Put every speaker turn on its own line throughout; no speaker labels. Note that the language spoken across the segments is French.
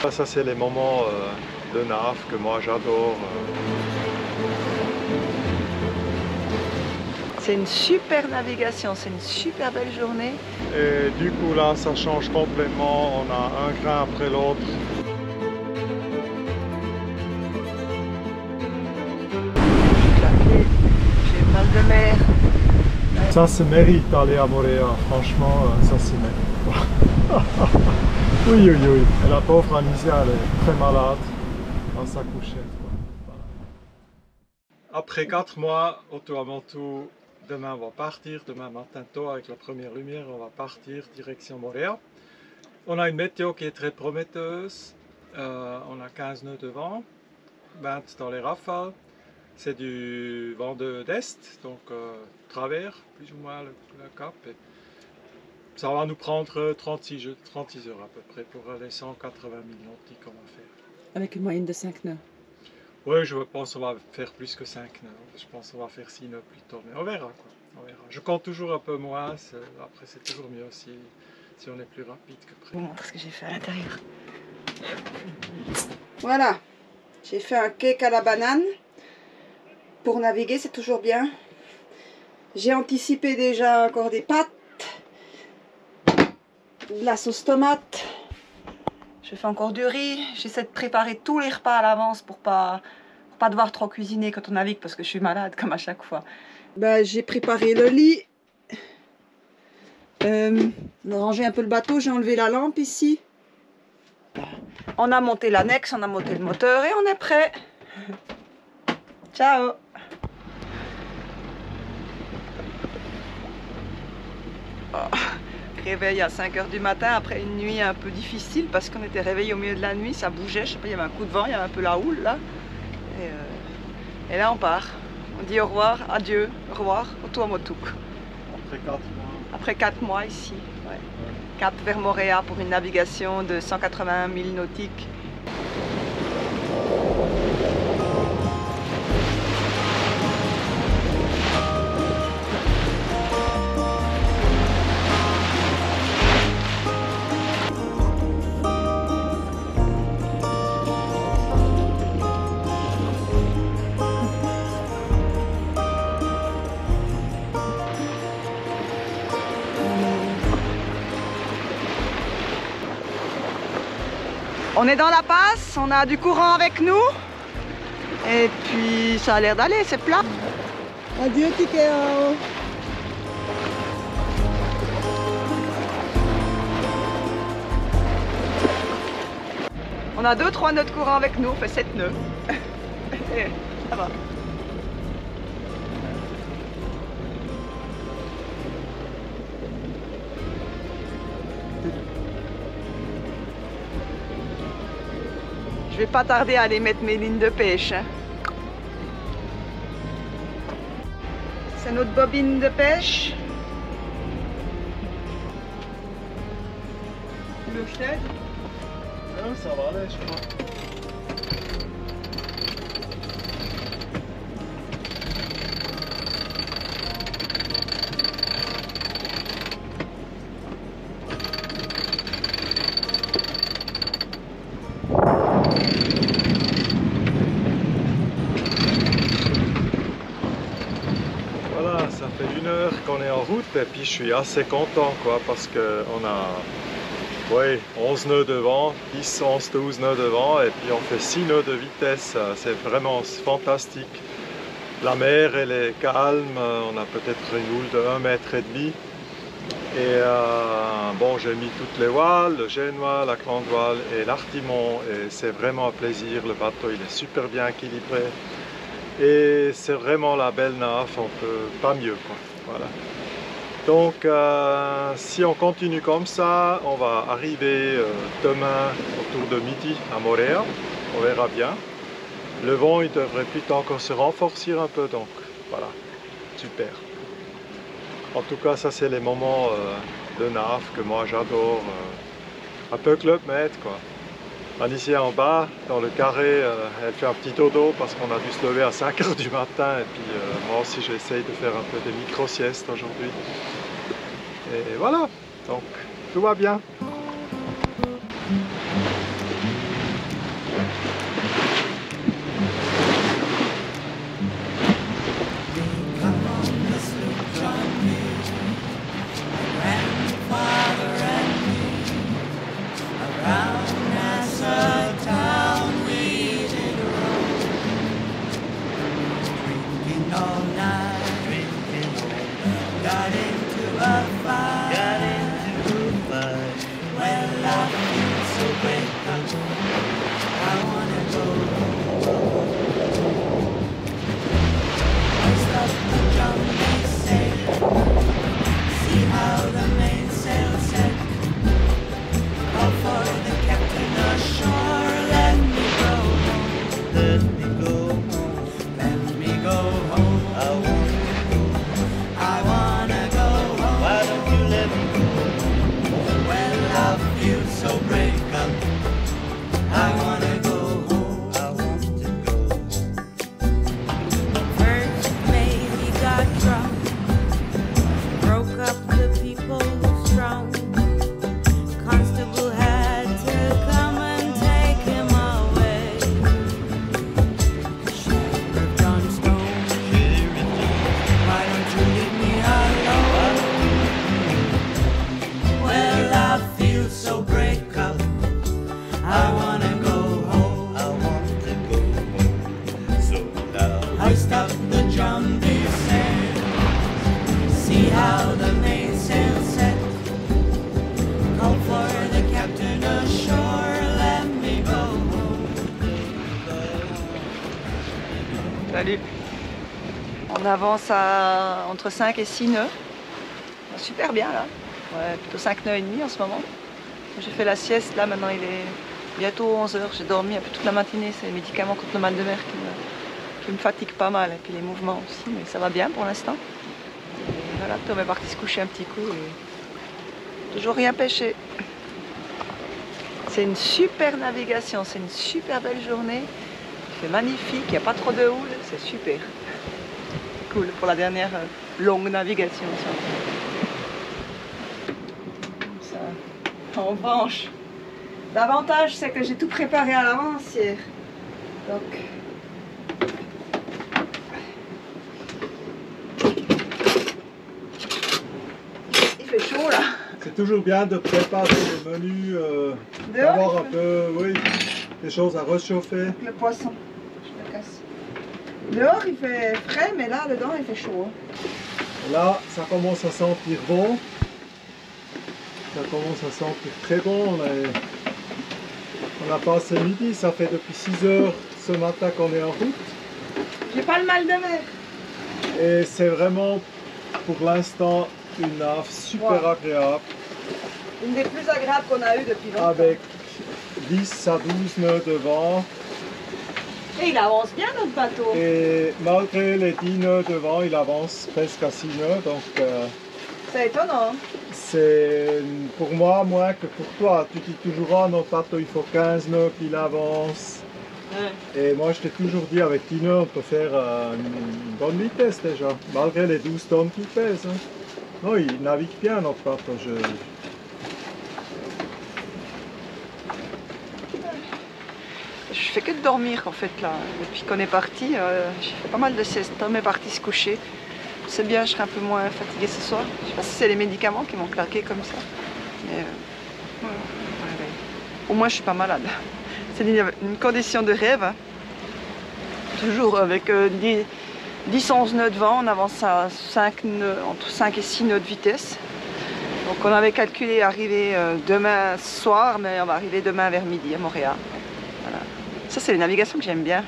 Ça c'est les moments de nav que moi j'adore.
C'est une super navigation, c'est une super belle journée.
Et du coup là ça change complètement, on a un grain après l'autre.
J'ai mal de mer.
Ça se mérite d'aller à Moorea, franchement ça se mérite. Oui, oui, oui. Et la pauvre Anisia, elle est très malade dans sa couchette. Voilà. Après 4 mois, Otuamotu, demain on va partir, demain matin tôt avec la première lumière, on va partir direction Moorea. On a une météo qui est très prometteuse, on a 15 nœuds de vent, 20 dans les rafales. C'est du vent d'est, donc travers plus ou moins le cap. Et ça va nous prendre 36 heures à peu près pour les 180 000 nautiques qu'on va faire.
Avec une moyenne de 5 nœuds.
Oui, je pense qu'on va faire plus que 5 nœuds. Je pense qu'on va faire 6 nœuds plutôt, mais on verra quoi. On verra. Je compte toujours un peu moins, après c'est toujours mieux si on est plus rapide que prévu.
Je vous montre ce que j'ai fait à l'intérieur.
Voilà, j'ai fait un cake à la banane. Pour naviguer, c'est toujours bien. J'ai anticipé déjà encore des pâtes, de la sauce tomate.
Je fais encore du riz. J'essaie de préparer tous les repas à l'avance pour pas devoir trop cuisiner quand on navigue parce que je suis malade comme à chaque fois.
Ben, j'ai préparé le lit. On a rangé un peu le bateau, j'ai enlevé la lampe ici.
On a monté l'annexe, on a monté le moteur et on est prêt. Ciao. Oh, réveil à 5 h du matin après une nuit un peu difficile parce qu'on était réveillé au milieu de la nuit, ça bougeait, je sais pas, il y avait un coup de vent, il y avait un peu la houle là. Et là on part. On dit au revoir, adieu, au revoir, Otuamotu.
Après 4 mois.
Après 4 mois ici, ouais. Cap vers Moorea pour une navigation de 181 000 nautiques. On est dans la passe, on a du courant avec nous. Et puis ça a l'air d'aller, c'est plat.
Adieu, Tikeo.
On a 2-3 nœuds de courant avec nous, on fait 7 nœuds. Et ça va. Je vais pas tarder à aller mettre mes lignes de pêche. Hein. C'est notre bobine de pêche. Le chef.
Ça va aller, je crois. Voilà, ça fait 1 heure qu'on est en route et puis je suis assez content quoi parce que on a 11 nœuds de vent, 10, 11, 12 nœuds de vent et puis on fait 6 nœuds de vitesse, c'est vraiment fantastique. La mer elle est calme, on a peut-être une houle de 1,5 mètre. Et bon, j'ai mis toutes les voiles, le génois, la grande voile et l'artimon et c'est vraiment un plaisir, le bateau il est super bien équilibré et c'est vraiment la belle naf, on peut pas mieux quoi. Voilà. Donc si on continue comme ça, on va arriver demain autour de midi à Moorea, on verra bien. Le vent il devrait plutôt encore se renforcer un peu, donc voilà, super. En tout cas ça c'est les moments de nav que moi j'adore, un peu Club Med quoi. Alicia en bas, dans le carré, elle fait un petit dodo parce qu'on a dû se lever à 5 h du matin et puis moi aussi j'essaye de faire un peu des micro-siestes aujourd'hui. Et voilà, donc tout va bien.
a fight. Got into a fight. Well, I feel so break up. I wanna go home. I stop the drum, they say. See how the mainsail set. Call for the captain ashore. Let me go home. Let me go home. Let me go home. I wanna go home. Why don't you let me go home? Well, I feel so break up. I wanna go home. I want to go home. First mate, he got drunk. Broke up the people strong. Constable had to come and take him away. Sheriff Johnstone, why don't you leave me alone? Well, I feel so break up. I wanna go home. I want to go home. So now I stop the drum, they say. See how the mainsail set. Call for the captain ashore. Let me go home.
Salut. On avance à entre 5 et 6 nœuds. Super bien là. Ouais, plutôt 5 nœuds et demi en ce moment. J'ai fait la sieste là, maintenant il est bientôt 11 h. J'ai dormi un peu toute la matinée. C'est les médicaments contre le mal de mer qui me fatiguent pas mal. Et puis les mouvements aussi, mais ça va bien pour l'instant. Voilà, Tom est parti se coucher un petit coup et toujours rien pêché. C'est une super navigation, c'est une super belle journée. Il fait magnifique, il n'y a pas trop de houle, c'est super. Cool pour la dernière longue navigation. Ça, en branche. L'avantage, c'est que j'ai tout préparé à l'avance hier. Donc, il fait chaud là.
C'est toujours bien de préparer le menu, d'avoir un peu, oui, des choses à réchauffer.
Le poisson, je le casse. Dehors il fait frais, mais là dedans il fait chaud.
Et là, ça commence à sentir bon. Ça commence à sentir très bon. On a passé midi, ça fait depuis 6 heures ce matin qu'on est en route.
J'ai pas le mal de mer.
Et c'est vraiment, pour l'instant, une nave super agréable.
Une des plus agréables qu'on a eues depuis longtemps.
Avec 10 à 12 nœuds de vent.
Et il avance bien notre bateau.
Et malgré les 10 nœuds de vent, il avance presque à 6 nœuds. Donc
c'est étonnant.
c'est pour moi moins que pour toi. Tu dis toujours, oh, notre bateau il faut 15 nœuds qu'il avance. Ouais. Et moi je t'ai toujours dit, avec 10 nœuds on peut faire une bonne vitesse déjà. Malgré les 12 tonnes qu'il pèse. Hein. Non, il navigue bien notre bateau.
Je fais que de dormir en fait là. Depuis qu'on est parti, j'ai fait pas mal de siestes. Tom est parti se coucher. C'est bien, je serai un peu moins fatiguée ce soir. Je sais pas si c'est les médicaments qui m'ont claqué comme ça. Mais ouais. Au moins je suis pas malade. C'est une condition de rêve. Hein. Toujours avec 10-11 nœuds de vent, on avance à 5 nœuds, entre 5 et 6 nœuds de vitesse. Donc on avait calculé arriver demain soir, mais on va arriver demain vers midi à Montréal. Voilà. Ça c'est les navigations que j'aime bien.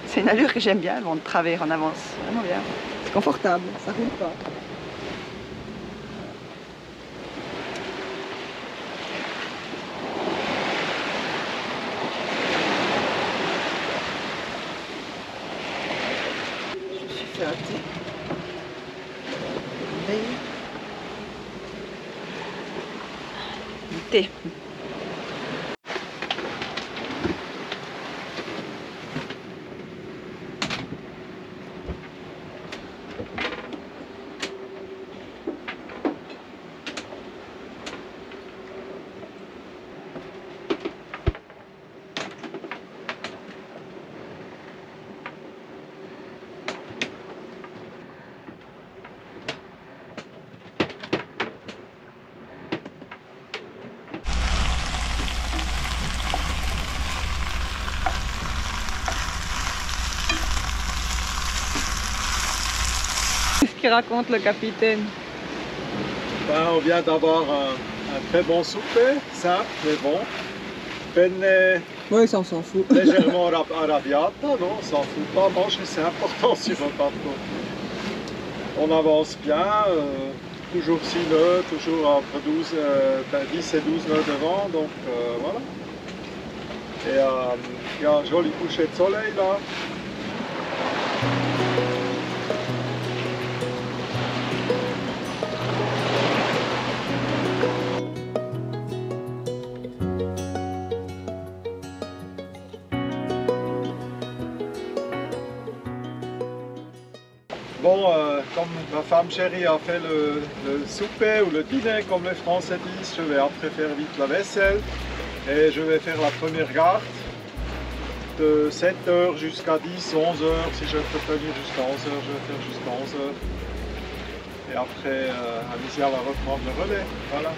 C'est une allure que j'aime bien, le vent de travers en avance. Vraiment bien. C'est confortable, ça roule pas. Je suis fait un thé. Du thé. Qu'est-ce qu'il raconte le capitaine?
Ben, on vient d'avoir un très bon souper, simple mais bon. Penne
Oui, ça on s'en fout.
légèrement arrabbiata, non, on s'en fout pas, manger c'est important sur un bateau. On avance bien, toujours 6 nœuds, toujours entre 10 et 12 nœuds de vent, donc voilà. Et il y a un joli coucher de soleil là. Bon, comme ma femme chérie a fait le souper ou le dîner, comme les Français disent, je vais après faire vite la vaisselle et je vais faire la première garde de 7h jusqu'à 10, 11h. Si je peux tenir jusqu'à 11h, je vais faire jusqu'à 11h. Et après, Amicia va reprendre le relais. Voilà.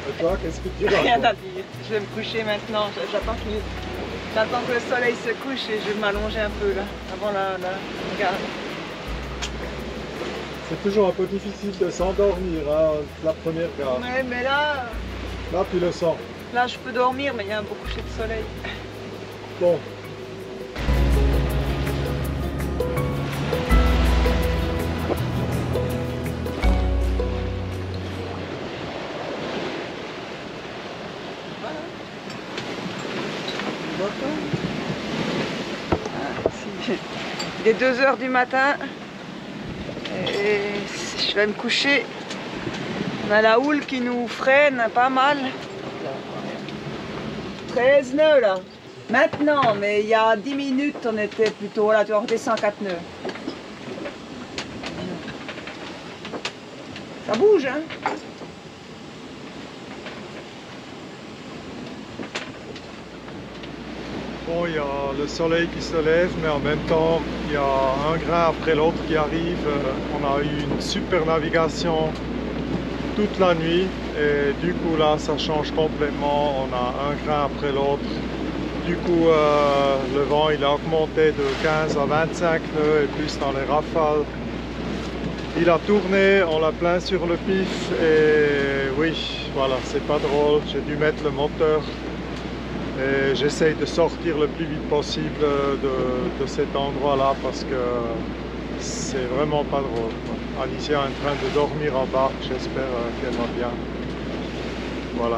Et toi, qu'est-ce que tu vas
Rien
faire?
à dire. Je vais me coucher maintenant. J'attends que le soleil se couche et je vais m'allonger un peu là, avant la garde.
C'est toujours un peu difficile de s'endormir, hein, la première garde.
Ouais, mais là,
Là, tu le sens.
là, je peux dormir, mais il y a un beau coucher de soleil.
Bon.
Il est 2h du matin et je vais me coucher. On a la houle qui nous freine pas mal. 13 nœuds là. Maintenant, mais il y a 10 minutes, on était plutôt là, tu vois, on redescend 4 nœuds. Ça bouge, hein?
Bon, il y a le soleil qui se lève, mais en même temps, il y a un grain après l'autre qui arrive. On a eu une super navigation toute la nuit et du coup là, ça change complètement. On a un grain après l'autre. Du coup, le vent il a augmenté de 15 à 25 nœuds et plus dans les rafales. Il a tourné, on l'a plein sur le pif et oui, voilà, c'est pas drôle. J'ai dû mettre le moteur. Et j'essaye de sortir le plus vite possible de cet endroit-là parce que c'est vraiment pas drôle. Alicia est en train de dormir en bas, j'espère qu'elle va bien. Voilà.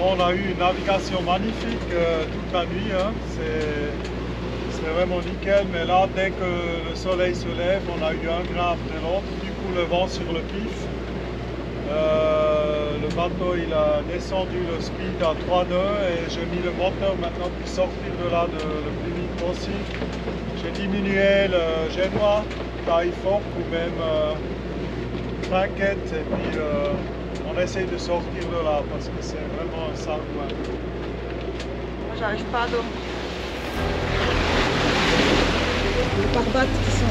On a eu une navigation magnifique toute la nuit, hein. C'est vraiment nickel, mais là dès que le soleil se lève, on a eu un grain après l'autre, du coup le vent sur le pif. Le bateau il a descendu le speed à 3 nœuds et j'ai mis le moteur maintenant pour sortir de là le plus vite possible. J'ai diminué le génois, taille forte ou même trinquette et puis on essaye de sortir de là parce que c'est vraiment un sale coin.
Moi, j'arrive pas à dormir. Les pare-battes qui sont...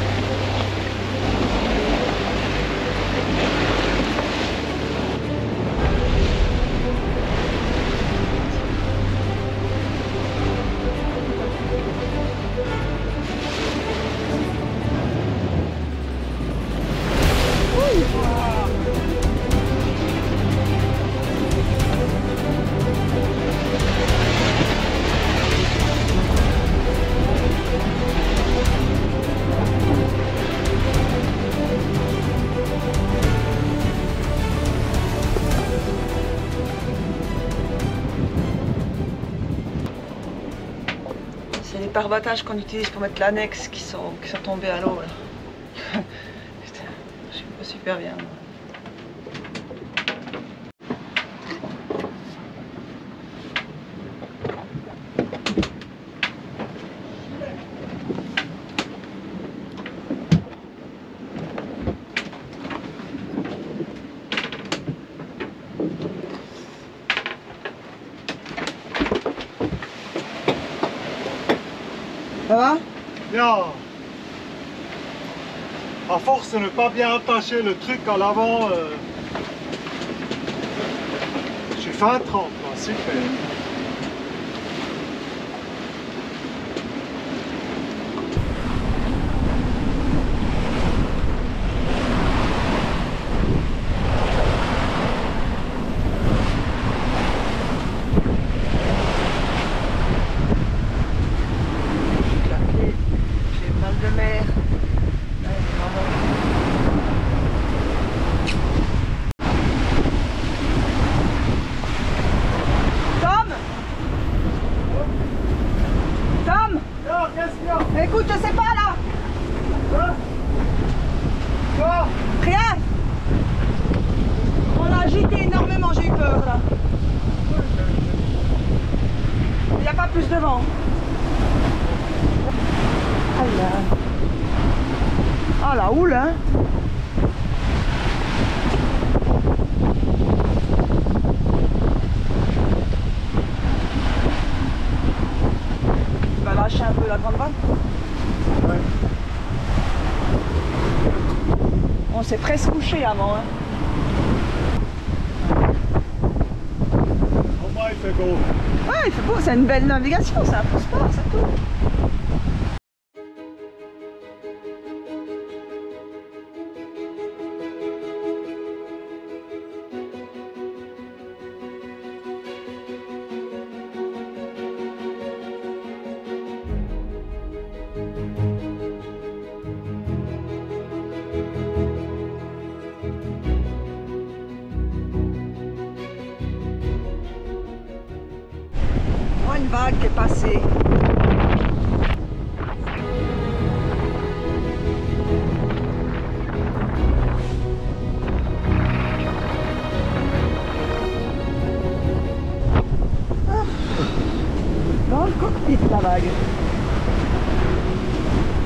C'est les pare-battages qu'on utilise pour mettre l'annexe qui sont tombés à l'eau là. Putain, je suis pas super bien. Ça va?
Bien. À force de ne pas bien attacher le truc à l'avant, je suis fin 30, quoi. Super.
J'ai mal de mer. Ouais, Tom! Tom!
Qu'est-ce qu'il y a?
Écoute, je sais pas là!
Quoi?
Rien! On a agité énormément, j'ai eu peur là. Il n'y a pas plus de vent. Ah la houle, hein! Tu vas lâcher un peu la grande vague.
Ouais.
On s'est presque couché avant, hein.
Comment il fait beau?
Ouais, il fait beau, c'est une belle navigation, c'est un peu sport, c'est tout. Oh, une vague qui est passée. Dans le cockpit, la vague.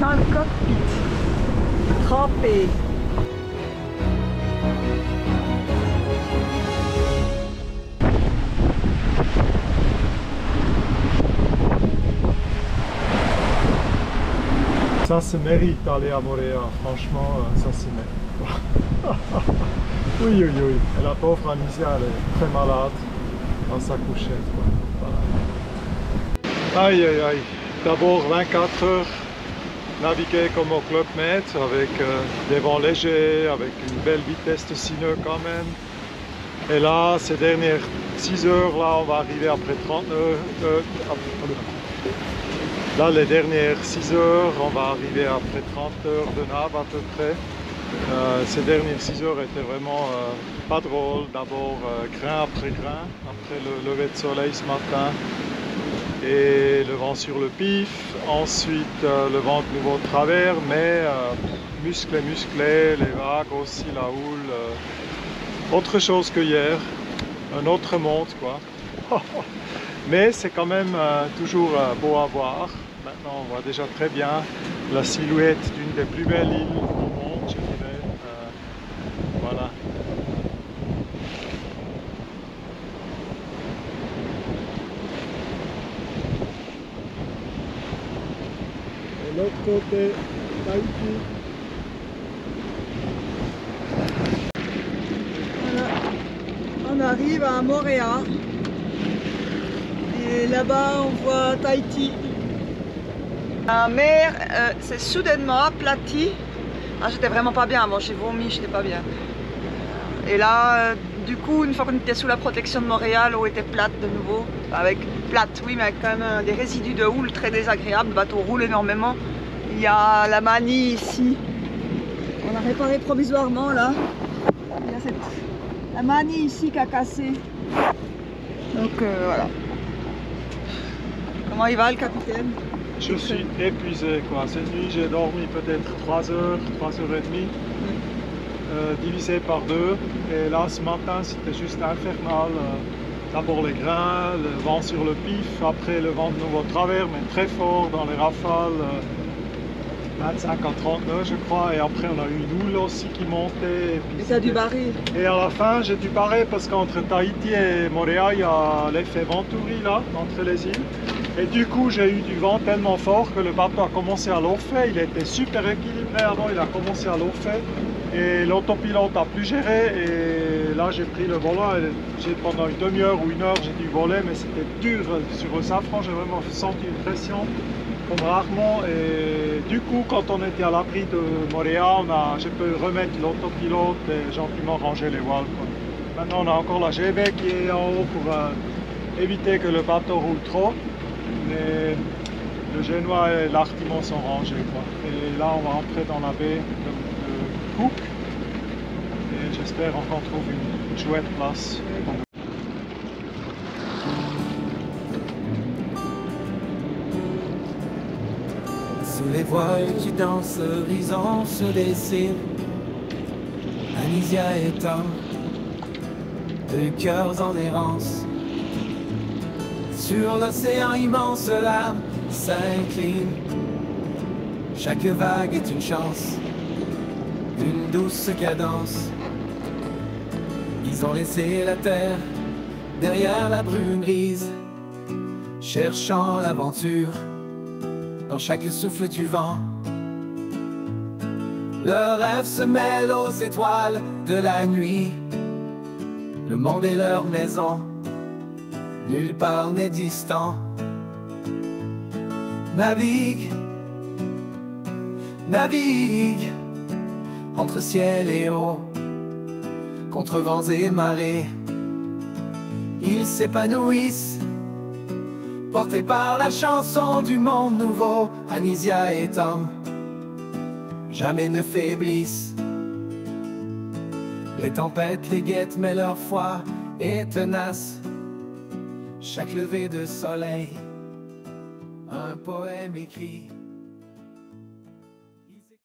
Dans le cockpit. Trempé.
Ça se mérite d'aller à Moorea, franchement, ça se mérite. Oui, oui, oui. Et la pauvre Anisia, elle est très malade dans sa couchette, quoi. Voilà. Aïe, aïe, aïe. D'abord 24 heures naviguer comme au Club Med, avec des vents légers, avec une belle vitesse de 6 nœuds quand même. Et là, ces dernières 6 heures, là, on va arriver après 30 nœuds. Là, les dernières 6 heures, on va arriver après 30 heures de nav à peu près. Ces dernières 6 heures étaient vraiment pas drôles. D'abord, grain après grain, après le lever de soleil ce matin. Et le vent sur le pif. Ensuite, le vent de nouveau de travers, mais musclé, les vagues aussi, la houle. Autre chose que hier, un autre monde, quoi. Mais c'est quand même toujours beau à voir. Maintenant, on voit déjà très bien la silhouette d'une des plus belles îles au monde, je dirais. Voilà. Et l'autre côté, Tahiti.
Voilà. On arrive à Moorea. Et là-bas, on voit Tahiti. La mer s'est soudainement aplatie. Ah, j'étais vraiment pas bien. Bon, j'ai vomi, j'étais pas bien. Et là, du coup, une fois qu'on était sous la protection de Montréal, l'eau était plate de nouveau. Plate, oui, mais avec quand même des résidus de houle très désagréables. Le bateau roule énormément. Il y a la manie ici. On a réparé provisoirement là. Il y a la manie ici qui a cassé. Donc voilà. Comment il va le capitaine?
Je suis épuisé, quoi. Cette nuit, j'ai dormi peut-être 3 heures, 3 heures et demie, divisé par 2. Et là, ce matin, c'était juste infernal. D'abord les grains, le vent sur le pif, après le vent de nouveau travers, mais très fort dans les rafales, 25 à 30 nœuds, je crois. Et après, on a eu une houle aussi qui montait.
Et ça a dû barrer.
Et à la fin, j'ai dû barrer parce qu'entre Tahiti et Moorea, il y a l'effet Venturi, là, entre les îles. Et du coup, j'ai eu du vent tellement fort que le bateau a commencé à l'orfer. Il était super équilibré avant, il a commencé à l'orfer. Et l'autopilote a plus géré. Et là, j'ai pris le volant. Et pendant une demi-heure ou une heure, j'ai dû voler, mais c'était dur sur le Safran. J'ai vraiment senti une pression comme rarement. Et du coup, quand on était à l'abri de Moorea, j'ai pu remettre l'autopilote et gentiment ranger les voiles, quoi. Maintenant, on a encore la GB qui est en haut pour éviter que le bateau roule trop. Mais le Génois et l'Artimon sont rangés, quoi. Et là, on va entrer dans la baie de Cook. Et j'espère qu'on trouve une chouette place.
Sous les voiles qui dansent, l'horizon se dessine. Anisia et Tom, deux cœurs en errance. Sur l'océan immense, l'âme s'incline. Chaque vague est une chance, une douce cadence. Ils ont laissé la terre derrière la brume grise, cherchant l'aventure dans chaque souffle du vent. Leurs rêves se mêlent aux étoiles de la nuit. Le monde est leur maison, nulle part n'est distant. Navigue, navigue, entre ciel et eau, contre vents et marées. Ils s'épanouissent, portés par la chanson du monde nouveau. Anisia et Tom jamais ne faiblissent. Les tempêtes les guettent, mais leur foi est tenace. Chaque lever de soleil, un poème écrit.